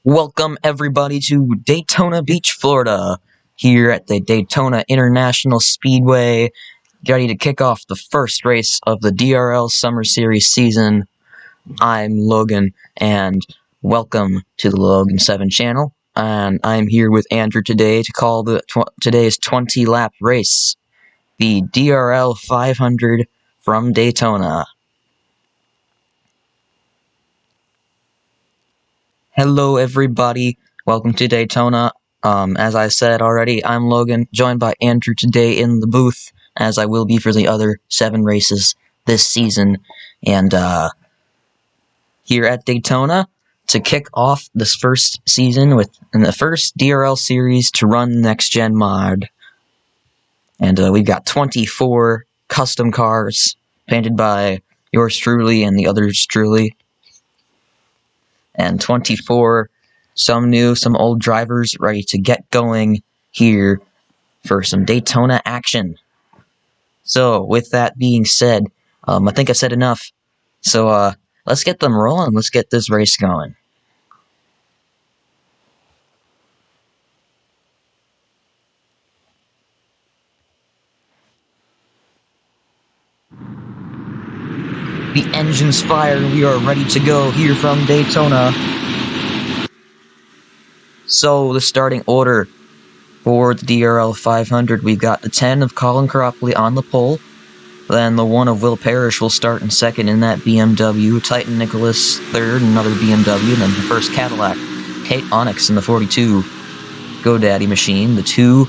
Welcome everybody to Daytona Beach, Florida, here at the Daytona International Speedway, ready to kick off the first race of the DRL Summer Series season. I'm Logan, and welcome to the Logan 7 channel, and I'm here with Andrew today to call today's 20-lap race, the DRL 500 from Daytona. Hello everybody, welcome to Daytona. As I said already, I'm Logan, joined by Andrew today in the booth, as I will be for the other 7 races this season. And here at Daytona, to kick off this first season in the first DRL series to run Next Gen Mod. And we've got 24 custom cars painted by yours truly and the others truly. And 24 some new, some old drivers ready to get going here for some Daytona action. So, with that being said, I think I said enough. So, let's get them rolling. Let's get this race going. The engine's fired. We are ready to go here from Daytona. So, the starting order for the DRL 500, we've got the 10 of Colin Cropley on the pole. Then the 1 of Will Parrish will start in second in that BMW. Titan Nicholas third, another BMW. And then the first Cadillac, Kate Onyx in the 42 GoDaddy machine. The 2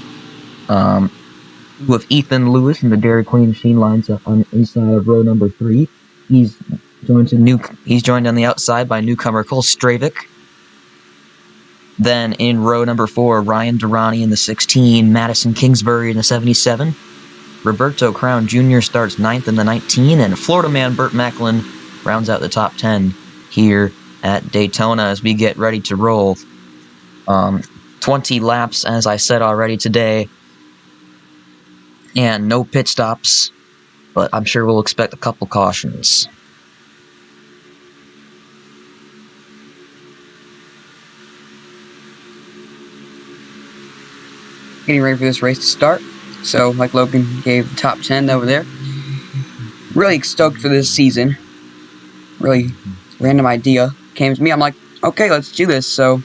with Ethan Lewis in the Dairy Queen machine lines up on the inside of row number 3. He's joined on the outside by newcomer Cole Stravik. Then in row number 4, Ryan Durrani in the 16, Madison Kingsbury in the 77. Roberto Crown Jr. starts 9th in the 19, and Florida man Burt Macklin rounds out the top 10 here at Daytona as we get ready to roll. 20 laps, as I said already today, and no pit stops, but I'm sure we'll expect a couple cautions. Getting ready for this race to start. So, like Logan gave the top 10 over there. Really stoked for this season. Really random idea came to me. I'm like, okay, let's do this. So,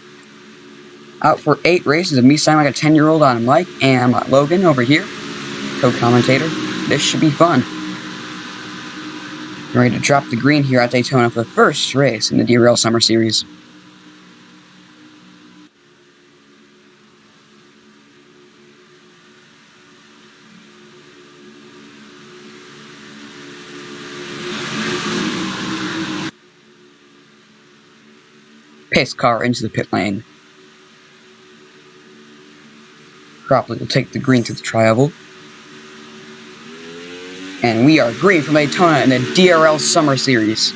out for 8 races of me sounding like a 10-year-old on a mic. And I'm Logan over here, co-commentator. This should be fun. I'm ready to drop the green here at Daytona for the first race in the DRL Summer Series. Pace car into the pit lane. Cropley will take the green to the tri-oval. And we are green from Daytona in the DRL Summer Series.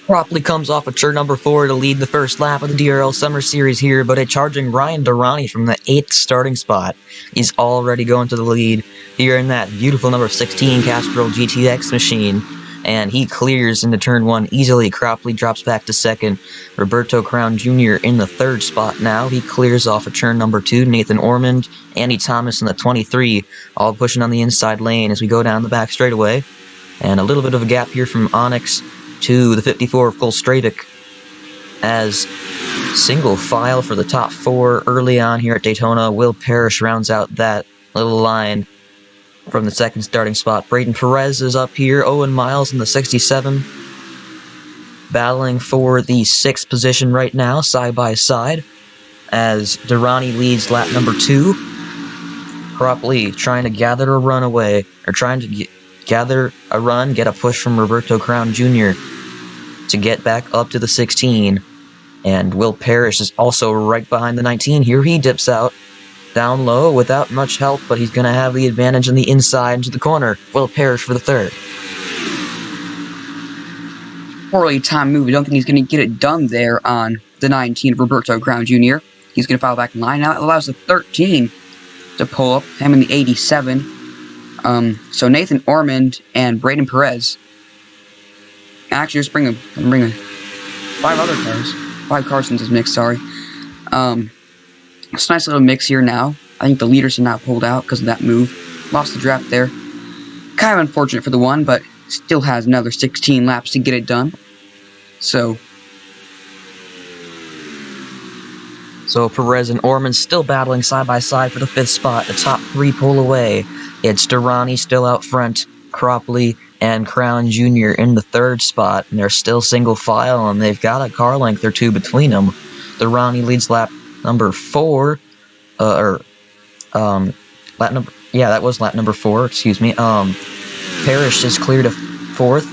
Cropley comes off of turn number 4 to lead the first lap of the DRL Summer Series here, but a charging Ryan Durrani from the 8th starting spot is already going to the lead here in that beautiful number 16 Castrol GTX machine, and he clears into turn 1 easily. Cropley drops back to second. Roberto Crown Jr. in the 3rd spot now. He clears off of turn number 2. Nathan Ormond, Andy Thomas in the 23, all pushing on the inside lane as we go down the back straightaway, and a little bit of a gap here from Onyx to the 54 of Cole Stravik as single file for the top 4 early on here at Daytona. Will Parrish rounds out that little line from the 2nd starting spot. Braden Perez is up here. Owen Miles in the 67 battling for the 6th position right now, side by side. as Durrani leads lap number 2. Cropley trying to gather a runaway, or trying to gather a run, get a push from Roberto Crown Jr. to get back up to the 16. And Will Parrish is also right behind the 19. Here he dips out, down low without much help, but he's going to have the advantage on the inside into the corner. Will Parrish for the third. Poorly timed move. I don't think he's going to get it done there on the 19, Roberto Crown Jr. He's going to follow back in line. Now it allows the 13 to pull up, him in the 87. So Nathan Ormond and Braden Perez. Actually, just bring 5 other cars. 5 cars into this mix, sorry. It's a nice little mix here now. I think the leaders have not pulled out because of that move. Lost the draft there. Kind of unfortunate for the one, but still has another 16 laps to get it done. So Perez and Ormond still battling side by side for the 5th spot. The top 3 pull away. It's Durrani still out front, Cropley and Crown Jr. in the 3rd spot, and they're still single file, and they've got a car length or 2 between them. Durrani leads lap number 4, that was lap number 4, excuse me. Parrish is cleared to 4th,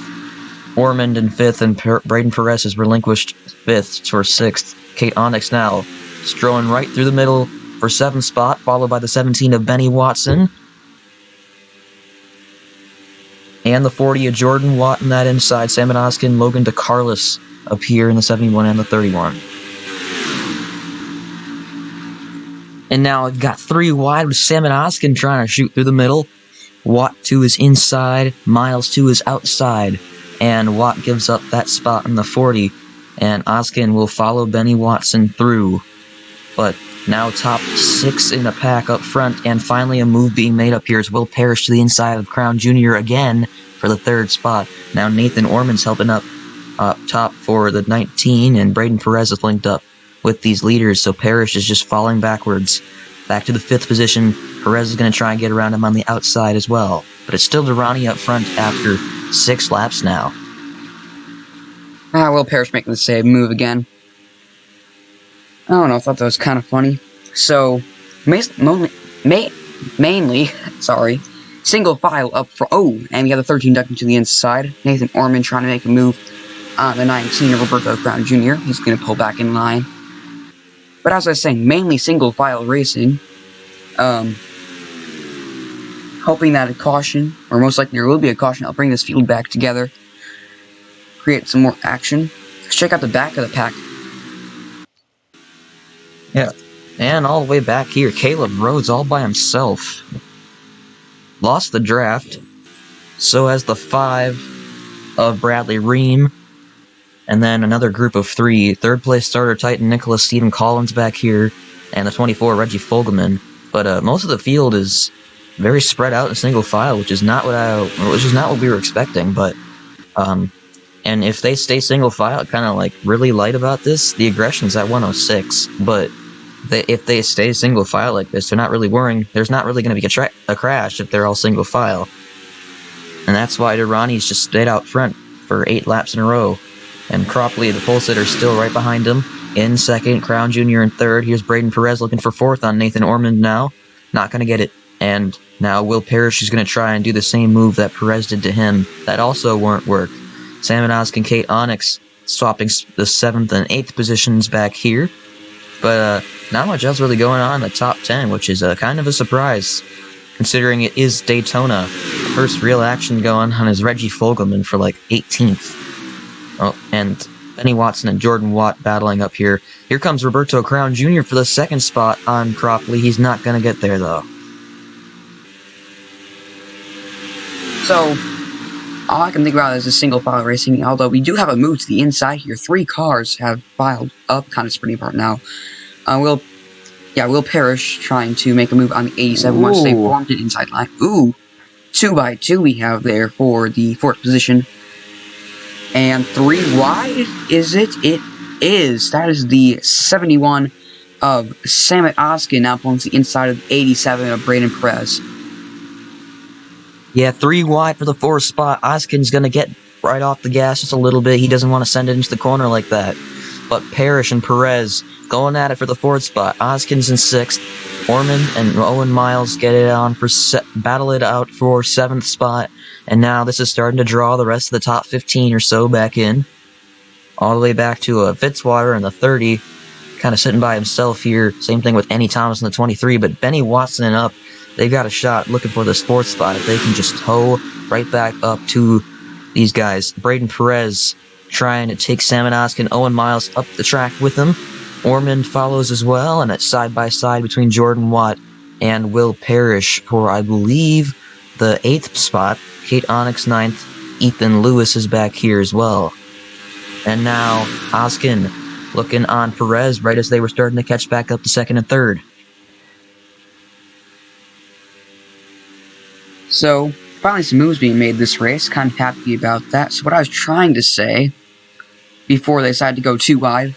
Ormond in 5th, and Braden Perez has relinquished 5th for 6th. Kate Onyx now strolling right through the middle for 7th spot, followed by the 17 of Benny Watson. And the 40 of Jordan Watt in that inside. Salmon Oskin, Logan DeCarlos up here in the 71 and the 31. And now we've got 3 wide with Salmon Oskin trying to shoot through the middle. Watt to his inside, Miles to his outside. And Watt gives up that spot in the 40. And Oskin will follow Benny Watson through. But now top 6 in the pack up front, and finally a move being made up here as Will Parrish to the inside of Crown Jr. again for the 3rd spot. Now Nathan Ormond's helping up top for the 19, and Braden Perez is linked up with these leaders, so Parrish is just falling backwards. Back to the 5th position. Perez is going to try and get around him on the outside as well. But it's still Durrani up front after 6 laps now. Will Parrish making the same move again. I don't know, I thought that was kind of funny. So, mainly, single file up for, and we got the 13 ducking to the inside. Nathan Ormond trying to make a move on the 19 of Roberto Crown Jr. He's going to pull back in line. But as I was saying, mainly single file racing. Hoping that a caution, or most likely there will be a caution, I'll bring this field back together. Create some more action. Let's check out the back of the pack. Yeah, and all the way back here, Caleb Rhodes all by himself. Lost the draft. So has the 5 of Bradley Ream. And then another group of 3. 3rd place starter Titan Nicholas Stephen Collins back here. And the 24 Reggie Fogelman. But most of the field is very spread out in single file, which is not what we were expecting. But and if they stay single file, kind of like really light about this, the aggression's at 106. But if they stay single file like this, they're not really worrying. There's not really going to be a crash if they're all single file. And that's why Durrani's just stayed out front for 8 laps in a row. And Cropley, the pole sitter, still right behind him. In 2nd, Crown Jr. in 3rd. Here's Braden Perez looking for 4th on Nathan Ormond now. Not going to get it. And now Will Parrish is going to try and do the same move that Perez did to him. That also won't work. Sam and Osk and Kate Onyx swapping the 7th and 8th positions back here. But not much else really going on in the top 10, which is kind of a surprise, considering it is Daytona. First real action going on is Reggie Fogelman for like 18th. Oh, and Benny Watson and Jordan Watt battling up here. Here comes Roberto Crown Jr. for the 2nd spot on Cropley. He's not going to get there, though. So, all I can think about is a single file racing, although we do have a move to the inside here. 3 cars have filed up, kind of spreading apart now. Will Parrish trying to make a move on the 87 once they formed an inside line. 2x2 we have there for the 4th position. And 3 wide, is it? It is. That is the 71 of Samet Oskin now pulling to the inside of the 87 of Braden Perez. Yeah, 3 wide for the 4th spot. Oskin's going to get right off the gas just a little bit. He doesn't want to send it into the corner like that. But Parrish and Perez going at it for the 4th spot. Oskin's in 6th. Ormond and Owen Miles get it on for battle it out for 7th spot. And now this is starting to draw the rest of the top 15 or so back in. All the way back to Fitzwater in the 30. Kind of sitting by himself here. Same thing with Annie Thomas in the 23. But Benny Watson and up, they've got a shot looking for this 4th spot. If they can just tow right back up to these guys. Braden Perez trying to take Salmon Oskin, Owen Miles up the track with him. Ormond follows as well, and it's side by side between Jordan Watt and Will Parrish for, I believe, the 8th spot. Kate Onyx 9th. Ethan Lewis is back here as well. And now Oskin looking on Perez right as they were starting to catch back up to 2nd and 3rd. So, finally some moves being made this race. Kind of happy about that. So what I was trying to say before they decided to go too wide,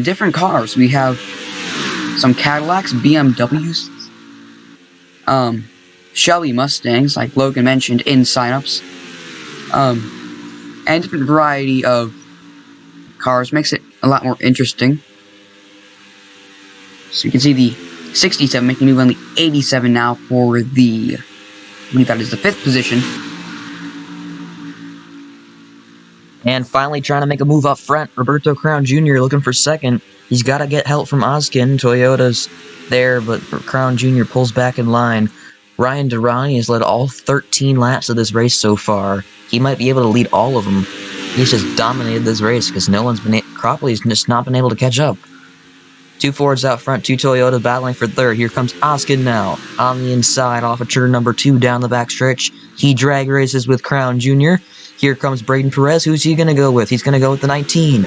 different cars. We have some Cadillacs, BMWs, Chevy Mustangs, like Logan mentioned in signups, and different variety of cars. Makes it a lot more interesting. So you can see the 67 making a move on the 87 now for the, I believe that is the 5th position. And finally trying to make a move up front, Roberto Crown Jr. looking for 2nd. He's got to get help from Oskin. Toyota's there, but Crown Jr. pulls back in line. Ryan Durrani has led all 13 laps of this race so far. He might be able to lead all of them. He's just dominated this race because no one's been... Cropley's just not been able to catch up. 2 Fords out front, 2 Toyota battling for 3rd. Here comes Oskin now. On the inside, off of turn number 2 down the back stretch. He drag races with Crown Jr. Here comes Braden Perez. Who's he going to go with? He's going to go with the 19.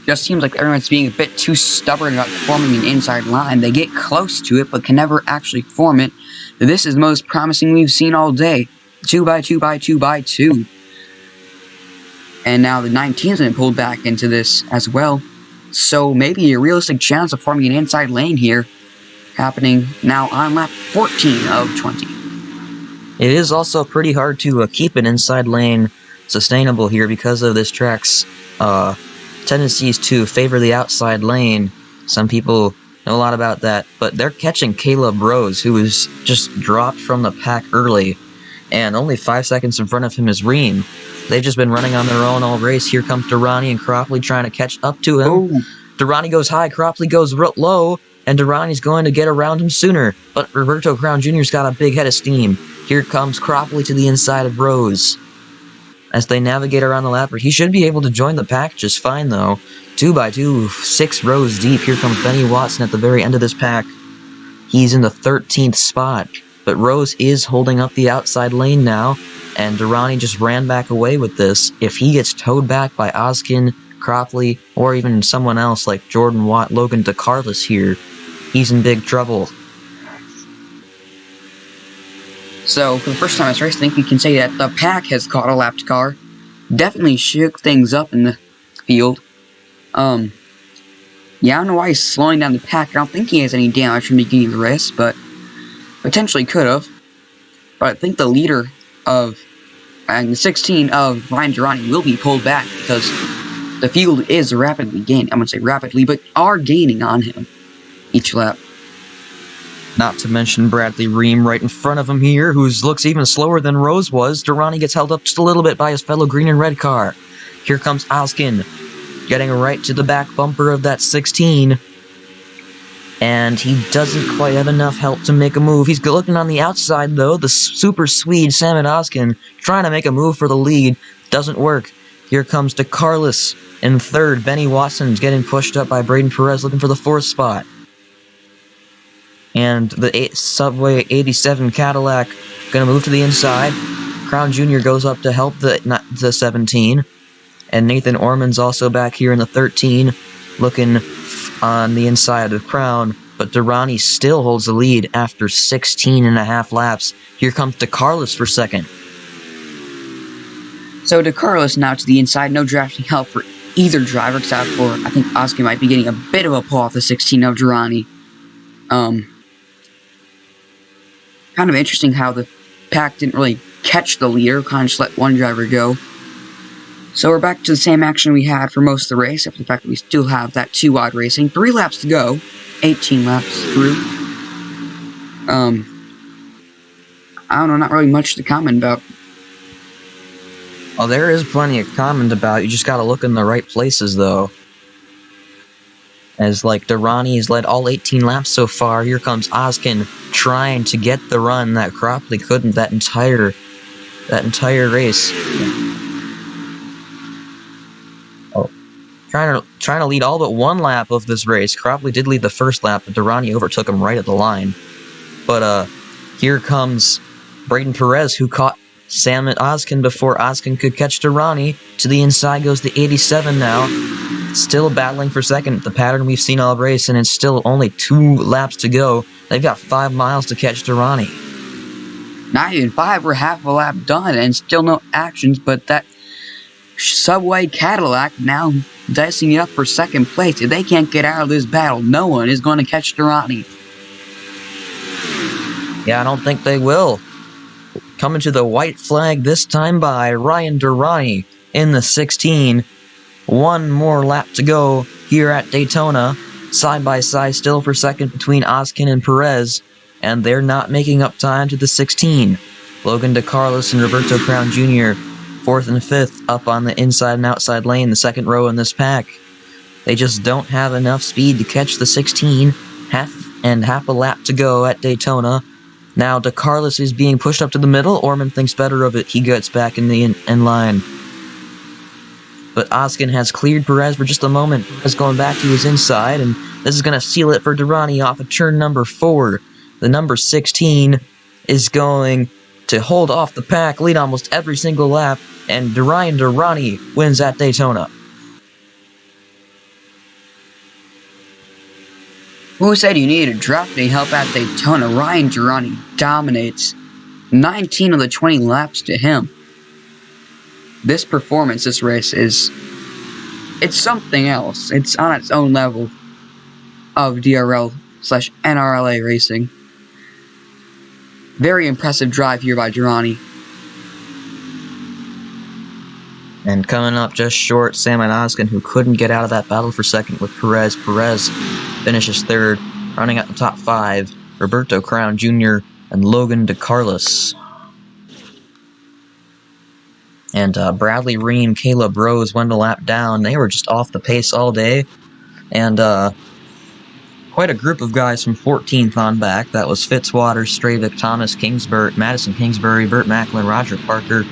Just seems like everyone's being a bit too stubborn about forming an inside line. They get close to it, but can never actually form it. This is the most promising we've seen all day. 2x2x2x2. And now the 19's been pulled back into this as well. So maybe a realistic chance of forming an inside lane here. Happening now on lap 14 of 20. It is also pretty hard to keep an inside lane sustainable here because of this track's tendencies to favor the outside lane. Some people know a lot about that, but they're catching Caleb Rose, who was just dropped from the pack early, and only 5 seconds in front of him is Ream. They've just been running on their own all race. Here comes Durrani and Cropley trying to catch up to him. Oh. Durrani goes high, Cropley goes low, and Durrani's going to get around him sooner, but Roberto Crown Jr.'s got a big head of steam. Here comes Cropley to the inside of Rose. As they navigate around the lap, he should be able to join the pack just fine, though. 2x2, 6 rows deep. Here comes Benny Watson at the very end of this pack. He's in the 13th spot, but Rose is holding up the outside lane now, and Durrani just ran back away with this. If he gets towed back by Oskin, Cropley, or even someone else like Jordan Watt, Logan DeCarlos here, he's in big trouble. So, for the first time in this race, I think we can say that the pack has caught a lapped car. Definitely shook things up in the field. Yeah, I don't know why he's slowing down the pack. I don't think he has any damage from the beginning of the race, but potentially could have. But I think the leader of, and the 16 of Ryan Durrani will be pulled back because the field is rapidly gaining. I'm going to say rapidly, but are gaining on him each lap. Not to mention Bradley Ream right in front of him here, who looks even slower than Rose was. Durrani gets held up just a little bit by his fellow green and red car. Here comes Oskin, getting right to the back bumper of that 16. And he doesn't quite have enough help to make a move. He's looking on the outside, though. The super Swede, Salmon Oskin, trying to make a move for the lead. Doesn't work. Here comes DeCarlos in 3rd. Benny Watson's getting pushed up by Braden Perez, looking for the 4th spot. And the Subway 87 Cadillac going to move to the inside. Crown Jr. goes up to help the 17. And Nathan Ormond's also back here in the 13, looking on the inside of Crown. But Durrani still holds the lead after 16 and a half laps. Here comes DeCarlos for 2nd. So DeCarlos now to the inside. No drafting help for either driver except for, I think Oscar might be getting a bit of a pull off the 16 of Durrani. Kind of interesting how the pack didn't really catch the leader, kind of just let one driver go. So we're back to the same action we had for most of the race, except for the fact that we still have that 2-wide racing. 3 laps to go, 18 laps through. I don't know, not really much to comment about. Well, there is plenty of comment about. You just gotta look in the right places, though. As, like, Durrani's led all 18 laps so far. Here comes Ozkin trying to get the run that Cropley couldn't that entire race. Oh, trying to lead all but 1 lap of this race. Cropley did lead the first lap, but Durrani overtook him right at the line. But here comes Braden Perez, who caught Sam and Ozkin before Ozkin could catch Durrani. To the inside goes the 87 now. Still battling for second, the pattern we've seen all race, and it's still only 2 laps to go. They've got 5 miles to catch Durrani. Not even 5, we're half a lap done, and still no actions, but that Subway Cadillac now dicing it up for second place. If they can't get out of this battle, no one is going to catch Durrani. Yeah, I don't think they will. Coming to the white flag this time by Ryan Durrani in the 16. 1 more lap to go here at Daytona. Side by side still for second between Ozkin and Perez, and they're not making up time to the 16. Logan DeCarlos and Roberto Crown Jr. 4th and 5th up on the inside and outside lane, the second row in this pack. They just don't have enough speed to catch the 16. Half a lap to go at Daytona. Now DeCarlos is being pushed up to the middle. Orman thinks better of it. He gets back in the in line. But Ozkin has cleared Perez for just a moment. Perez going back to his inside, and this is going to seal it for Durrani off of turn number 4. The number 16 is going to hold off the pack, lead almost every single lap, and Ryan Durrani wins at Daytona. Who said you needed a draft day help at Daytona? Ryan Durrani dominates. 19 of the 20 laps to him. This performance, this race, it's something else. It's on its own level of DRL/NRLA racing. Very impressive drive here by Durrani. And coming up just short, Sam and Ozkin, who couldn't get out of that battle for second with Perez. Perez finishes 3rd, running at the top 5. Roberto Crown Jr. and Logan DeCarlos. And Bradley Ream, Caleb Rose, 1 lap down. They were just off the pace all day. And quite a group of guys from 14th on back. That was Fitzwater, Stravik, Thomas, Kingsbury, Madison Kingsbury, Burt Macklin, Roger Parker,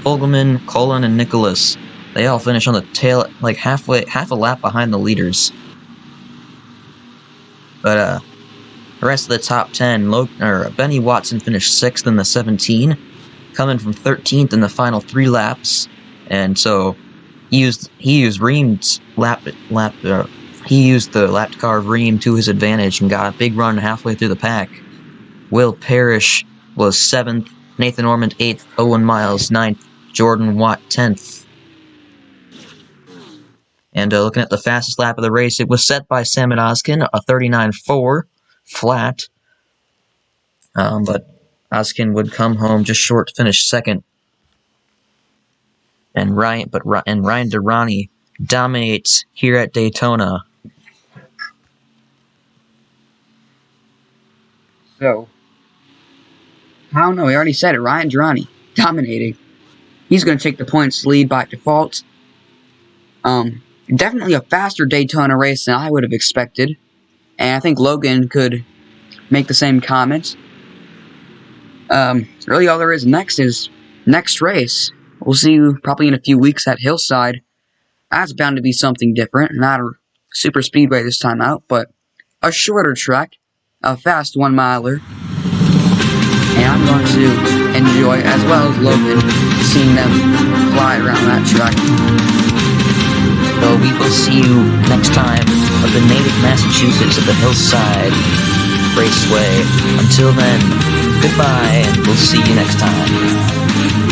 Fogelman, Colin, and Nicholas. They all finished on the tail, like half a lap behind the leaders. But the rest of the top 10, Benny Watson finished 6th in the 17. Coming from 13th in the final 3 laps, and so he used Ream's he used the lap car of Ream to his advantage and got a big run halfway through the pack. Will Parrish was 7th, Nathan Ormond 8th, Owen Miles 9th, Jordan Watt 10th. And looking at the fastest lap of the race, it was set by Sam and Ozkin, a 39.4 flat, but Ozkin would come home just short to finish 2nd. And Ryan Durrani dominates here at Daytona. So, I don't know, we already said it. Ryan Durrani dominating. He's going to take the points lead by default. Definitely a faster Daytona race than I would have expected. And I think Logan could make the same comments. Really all there is next race. We'll see you probably in a few weeks at Hillside. That's bound to be something different. Not a super speedway this time out, but a shorter track. A fast 1-miler. And I'm going to enjoy, as well as Logan, seeing them fly around that track. So we will see you next time at the native Massachusetts at the Hillside Raceway. Until then, goodbye, and we'll see you next time.